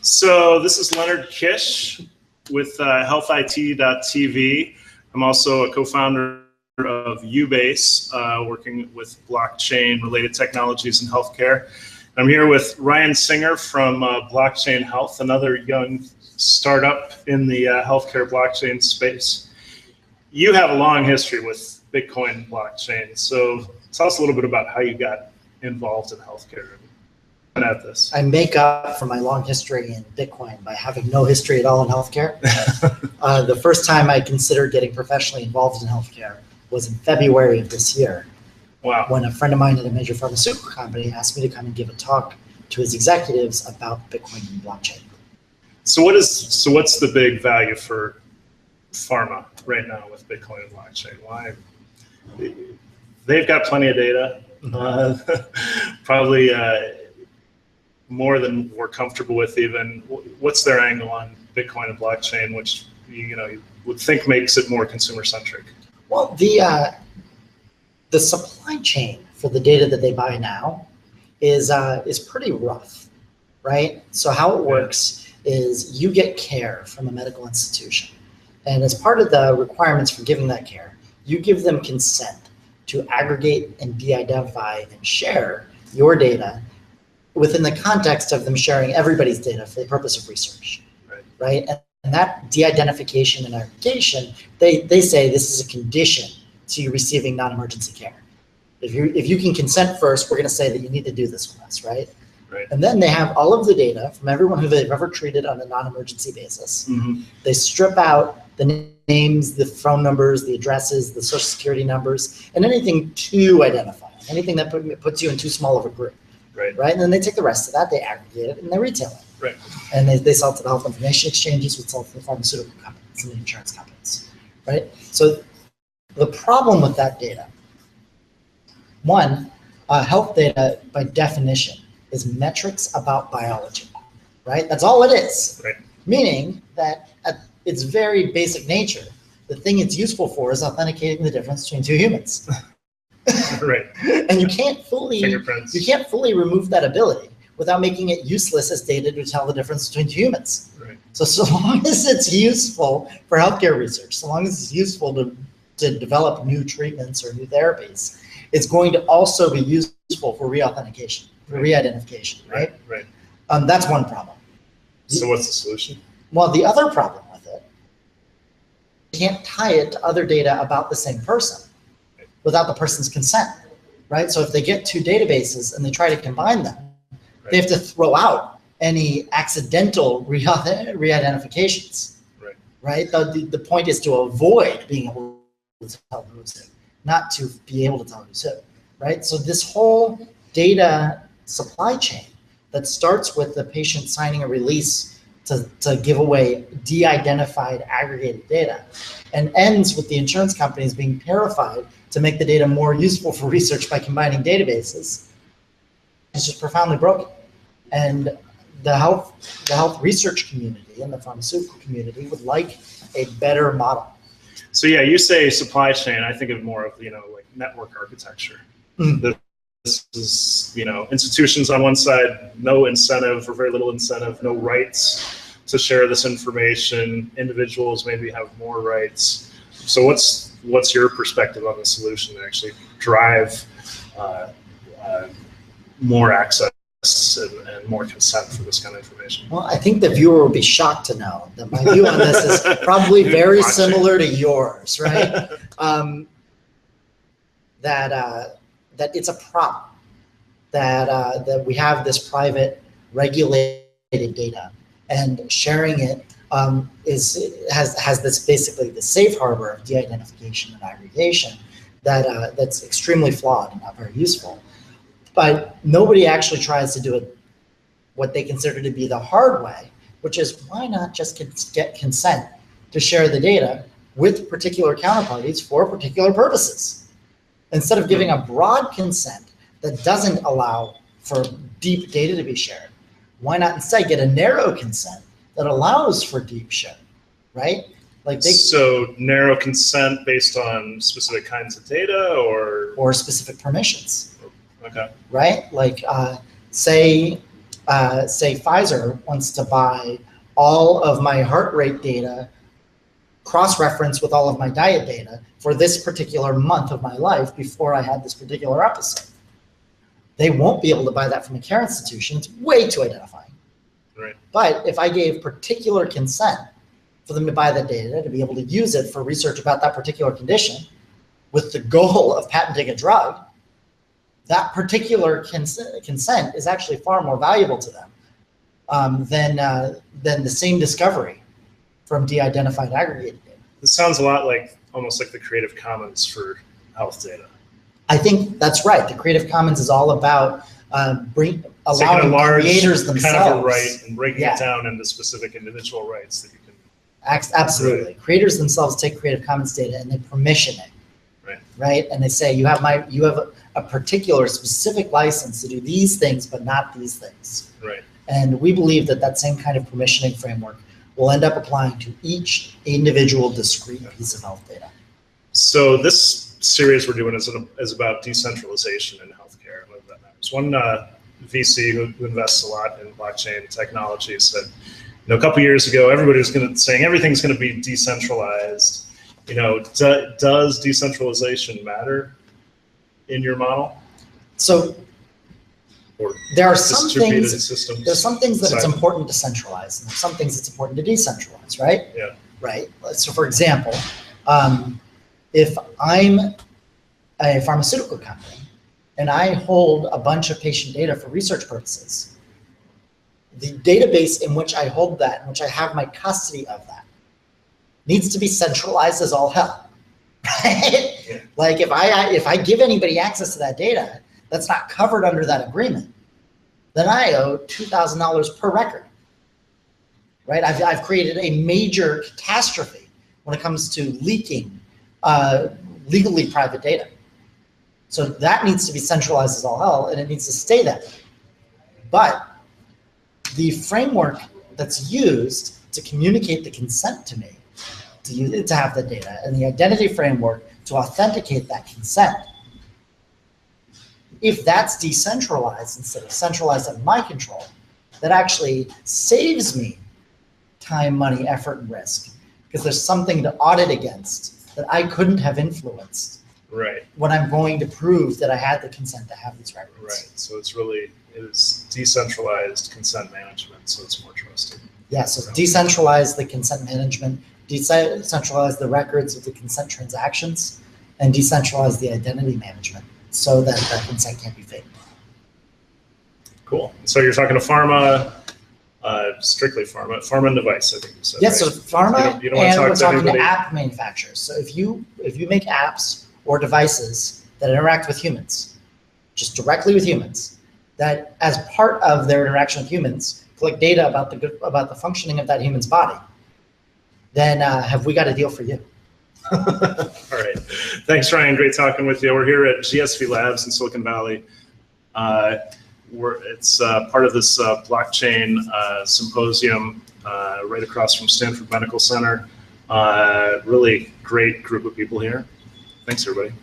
So this is Leonard Kish with healthit.tv. I'm also a co-founder of YouBase, working with blockchain-related technologies in healthcare. I'm here with Ryan Singer from Blockchain Health, another young startup in the healthcare blockchain space. You have a long history with Bitcoin blockchain, so tell us a little bit about how you got involved in healthcare and at this. I make up for my long history in Bitcoin by having no history at all in healthcare. The first time I considered getting professionally involved in healthcare was in February of this year. Wow. When a friend of mine at a major pharmaceutical company asked me to come and give a talk to his executives about Bitcoin and blockchain. So what's the big value for pharma right now with Bitcoin and blockchain? Why? They've got plenty of data, probably more than we're comfortable with even. What's their angle on Bitcoin and blockchain, which you would think makes it more consumer centric? Well, the supply chain for the data that they buy now is pretty rough, right? So how it works is you get care from a medical institution, and as part of the requirements for giving that care, you give them consent to aggregate and de-identify and share your data within the context of them sharing everybody's data for the purpose of research, right? And that de-identification and aggregation, they say this is a condition to you receiving non-emergency care. If you can consent first, we're going to say that you need to do this with us, right? And then they have all of the data from everyone who they've ever treated on a non-emergency basis. Mm-hmm. They strip out the names, the phone numbers, the addresses, the social security numbers, and anything to identify, anything that puts you in too small of a group. Right. And then they take the rest of that, they aggregate it, and they retail it. Right. And they sell it to the health information exchanges, which sell to the pharmaceutical companies and the insurance companies. Right. So the problem with that data, one, health data by definition is metrics about biology. Right. That's all it is. Right. Meaning that at its very basic nature, the thing it's useful for is authenticating the difference between two humans. Right. And you can't fully remove that ability without making it useless as data to tell the difference between two humans. Right. So long as it's useful for healthcare research, so long as it's useful to develop new treatments or new therapies, it's going to also be useful for re-authentication, for re-identification, right? Right. That's one problem. So what's the solution? Well, the other problem with it, you can't tie it to other data about the same person without the person's consent, right? So if they get two databases and they try to combine them, they have to throw out any accidental re-identifications, right? The point is to avoid being able to tell who's who, not to be able to tell who's who, right? So this whole data supply chain that starts with the patient signing a release to give away de-identified aggregated data and ends with the insurance companies being terrified to make the data more useful for research by combining databases, it's just profoundly broken. And the health research community and the pharmaceutical community would like a better model. So yeah, you say supply chain, I think of more of, like network architecture. Mm-hmm. This is, institutions on one side, no incentive or very little incentive, no rights to share this information. Individuals maybe have more rights. So what's your perspective on the solution to actually drive more access and more consent for this kind of information? Well, I think the viewer will be shocked to know that my view on this is probably very similar to yours, right? That it's a problem that we have this private regulated data, and sharing it has this basically the safe harbor of de-identification and aggregation that's extremely flawed and not very useful. But nobody actually tries to do it what they consider to be the hard way, which is why not just get consent to share the data with particular counterparties for particular purposes, instead of giving a broad consent that doesn't allow for deep data to be shared. Why not instead get a narrow consent that allows for deep sharing, right? So narrow consent based on specific kinds of data or specific permissions. Okay. Right? Like say say Pfizer wants to buy all of my heart rate data, cross-reference with all of my diet data for this particular month of my life before I had this particular episode. They won't be able to buy that from a care institution. It's way too identifying. Right. But if I gave particular consent for them to buy that data, to be able to use it for research about that particular condition with the goal of patenting a drug, that particular consent is actually far more valuable to them than the same discovery from de-identified aggregated data. This sounds a lot like almost like the Creative Commons for health data. I think that's right. The Creative Commons is all about allowing creators themselves. Kind of a right and breaking it down into specific individual rights that you can. Absolutely. Right. Creators themselves take Creative Commons data and they permission it. Right. Right. And they say you have a particular specific license to do these things, but not these things. Right. And we believe that that same kind of permissioning framework will end up applying to each individual discrete piece of health data. So this series we're doing is about decentralization in healthcare. I love that matters. One VC who invests a lot in blockchain technology said, a couple years ago, everybody was saying everything's going to be decentralized. Does decentralization matter in your model? So there are some things. There's some things that it's important to centralize, and there's some things it's important to decentralize, right? Yeah. Right. So, for example, if I'm a pharmaceutical company and I hold a bunch of patient data for research purposes, the database in which I hold that, in which I have my custody of that, needs to be centralized as all hell. Right? Yeah. Like if I give anybody access to that data that's not covered under that agreement, then I owe $2,000 per record. Right? I've created a major catastrophe when it comes to leaking legally private data. So that needs to be centralized as all hell, and it needs to stay that way. But the framework that's used to communicate the consent to me, to have the data, and the identity framework to authenticate that consent, if that's decentralized instead of centralized under my control, that actually saves me time, money, effort, and risk, because there's something to audit against that I couldn't have influenced. Right. When I'm going to prove that I had the consent to have these records. Right. So it is decentralized consent management, so it's more trusted. Yeah. So decentralize the consent management, decentralize the records of the consent transactions, and decentralize the identity management so that that consent can't be faked. Cool. So you're talking to pharma, strictly pharma and device, I think you said. Yes. Right? So pharma, you don't and we're talking everybody. to app manufacturers. So if you make apps or devices that interact with humans, just directly with humans, that as part of their interaction with humans, collect data about the functioning of that human's body, then have we got a deal for you? All right. Thanks, Ryan. Great talking with you. We're here at GSV Labs in Silicon Valley. It's part of this Blockchain Symposium right across from Stanford Medical Center. Really great group of people here. Thanks, everybody.